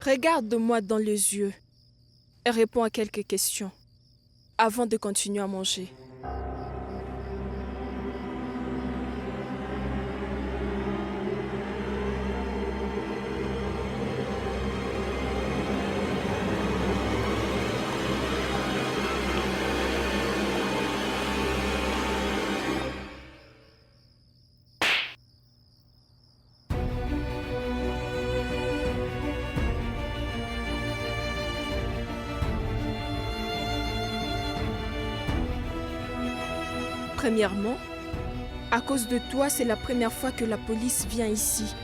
Regarde-moi dans les yeux et réponds à quelques questions avant de continuer à manger. Premièrement, à cause de toi, c'est la première fois que la police vient ici.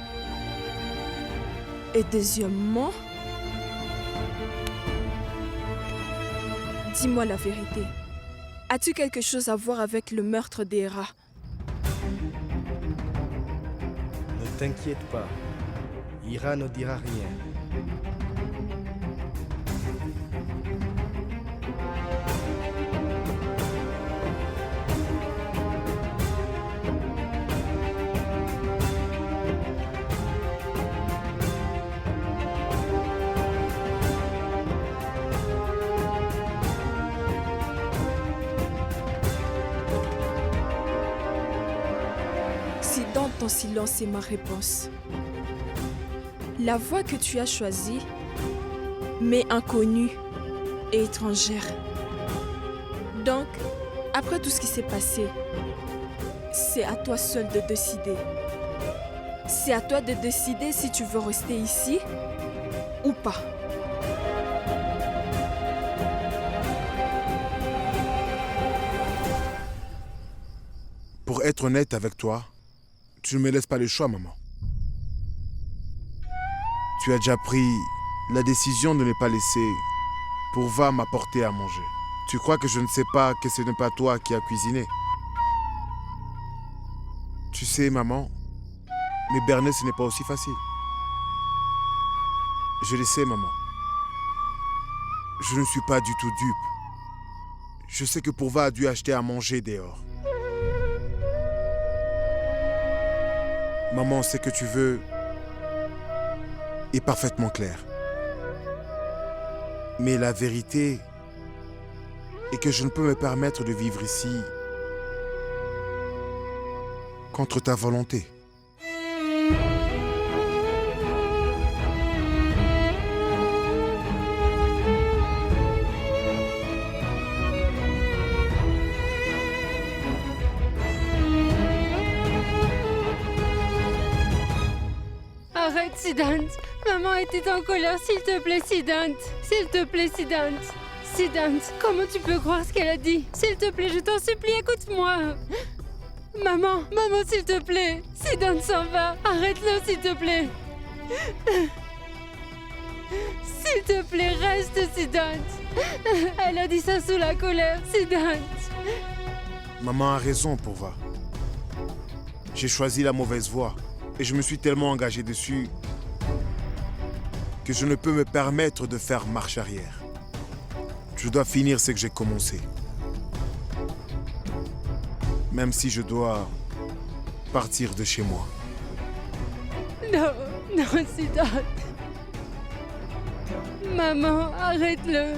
Et deuxièmement, dis-moi la vérité. As-tu quelque chose à voir avec le meurtre d'Hera? Ne t'inquiète pas, Ira ne dira rien. Si dans ton silence est ma réponse. La voie que tu as choisie m'est inconnue et étrangère. Donc, après tout ce qui s'est passé, c'est à toi seul de décider. C'est à toi de décider si tu veux rester ici ou pas. Pour être honnête avec toi, tu ne me laisses pas le choix, maman. Tu as déjà pris la décision de ne pas laisser Pourva m'apporter à manger. Tu crois que je ne sais pas que ce n'est pas toi qui as cuisiné? Tu sais, maman, mais berner, ce n'est pas aussi facile. Je le sais, maman. Je ne suis pas du tout dupe. Je sais que Pourva a dû acheter à manger dehors. Maman, ce que tu veux est parfaitement clair. Mais la vérité est que je ne peux me permettre de vivre ici contre ta volonté. Arrête, Siddhant. Maman était en colère, s'il te plaît, Siddhant. S'il te plaît, Siddhant. Siddhant, comment tu peux croire ce qu'elle a dit? S'il te plaît, je t'en supplie, écoute-moi. Maman, s'il te plaît. Siddhant s'en va. Arrête-le, s'il te plaît. S'il te plaît, reste, Siddhant. Elle a dit ça sous la colère, Siddhant. Maman a raison, Pourva. J'ai choisi la mauvaise voie. Et je me suis tellement engagé dessus que je ne peux me permettre de faire marche arrière. Je dois finir ce que j'ai commencé. Même si je dois partir de chez moi. Non, Siddhant. Maman, arrête-le.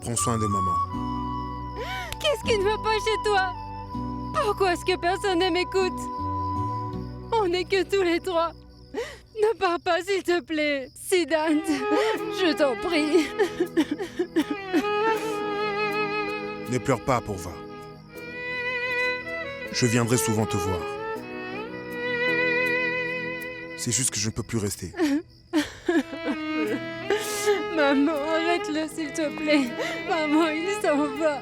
Prends soin de maman. Qu'est-ce qui ne va pas chez toi? Pourquoi est-ce que personne ne m'écoute? On n'est que tous les trois. Ne pars pas, s'il te plaît. Siddhant, je t'en prie. Ne pleure pas, Pourva. Je viendrai souvent te voir. C'est juste que je ne peux plus rester. Maman, arrête-le, s'il te plaît. Maman, il s'en va.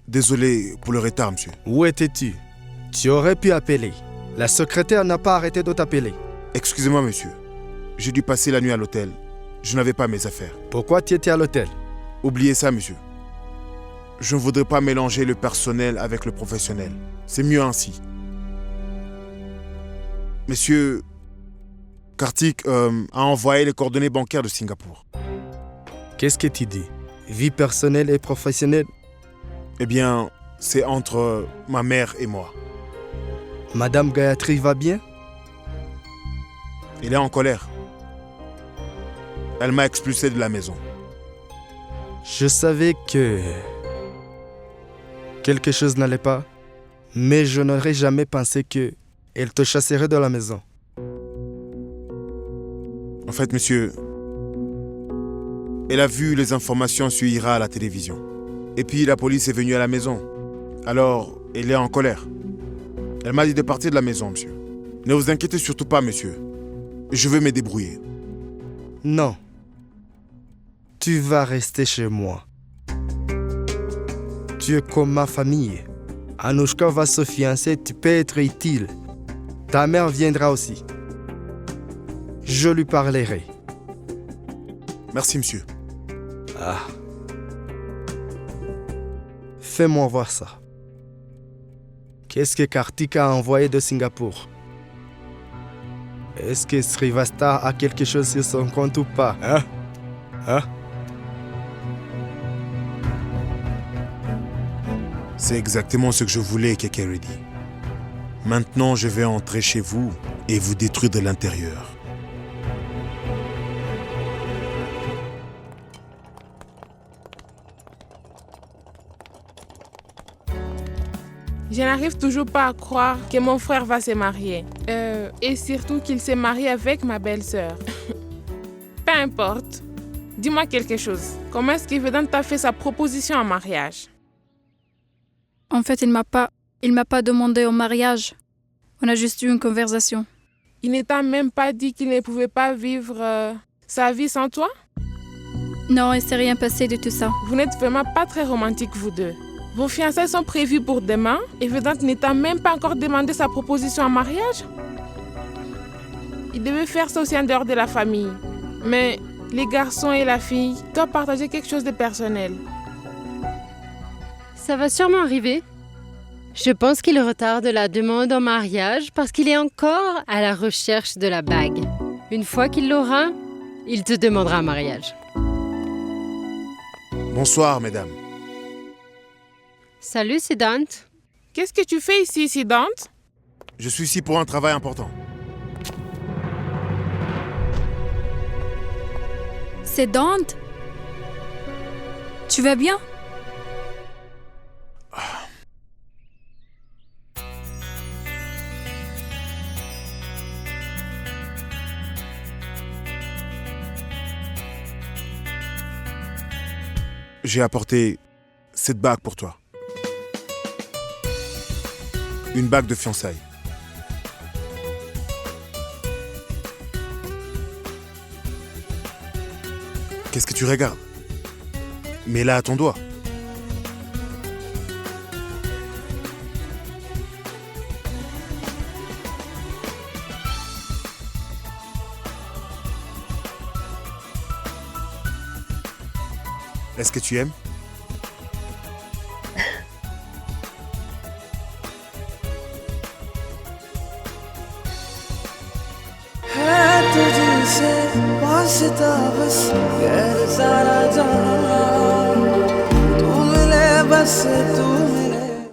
Désolé pour le retard, monsieur. Où étais-tu? Tu aurais pu appeler. La secrétaire n'a pas arrêté de t'appeler. Excusez-moi, monsieur. J'ai dû passer la nuit à l'hôtel. Je n'avais pas mes affaires. Pourquoi tu étais à l'hôtel? Oubliez ça, monsieur. Je ne voudrais pas mélanger le personnel avec le professionnel. C'est mieux ainsi. Monsieur Kartik a envoyé les coordonnées bancaires de Singapour. Qu'est-ce que tu dis? Vie personnelle et professionnelle? Eh bien, c'est entre ma mère et moi. Madame Gayatri va bien? Elle est en colère. Elle m'a expulsé de la maison. Je savais que quelque chose n'allait pas, mais je n'aurais jamais pensé qu'elle te chasserait de la maison. En fait, monsieur, elle a vu les informations sur Ira à la télévision. Et puis la police est venue à la maison. Alors, elle est en colère. Elle m'a dit de partir de la maison, monsieur. Ne vous inquiétez surtout pas, monsieur. Je vais me débrouiller. Non. Tu vas rester chez moi. Tu es comme ma famille. Anushka va se fiancer, tu peux être utile. Ta mère viendra aussi. Je lui parlerai. Merci, monsieur. Ah. Fais-moi voir ça. Qu'est-ce que Kartik a envoyé de Singapour? Est-ce que Srivasta a quelque chose sur son compte ou pas? Hein? C'est exactement ce que je voulais, Kekeredi. Maintenant, je vais entrer chez vous et vous détruire de l'intérieur. Je n'arrive toujours pas à croire que mon frère va se marier. Et surtout qu'il s'est marié avec ma belle-sœur. Peu importe. Dis-moi quelque chose. Comment est-ce que Vedant t'a fait sa proposition en mariage? En fait, il m'a pas demandé au mariage. On a juste eu une conversation. Il ne t'a même pas dit qu'il ne pouvait pas vivre sa vie sans toi? Non, il s'est rien passé de tout ça. Vous n'êtes vraiment pas très romantiques, vous deux. Vos fiançailles sont prévues pour demain et Vedant ne t'a même pas encore demandé sa proposition en mariage? Il devait faire ça aussi en dehors de la famille. Mais les garçons et la fille doivent partager quelque chose de personnel. Ça va sûrement arriver. Je pense qu'il retarde la demande en mariage parce qu'il est encore à la recherche de la bague. Une fois qu'il l'aura, il te demandera un mariage. Bonsoir, mesdames. Salut, Siddhant. Qu'est-ce que tu fais ici, Siddhant? Je suis ici pour un travail important. C'est Dante? Tu vas bien? J'ai apporté cette bague pour toi. Une bague de fiançailles. Qu'est-ce que tu regardes? Mets-la à ton doigt. Est-ce que tu aimes? तुझसे वास्ता बस गैर सारा जहां तू मिले बस तू मिले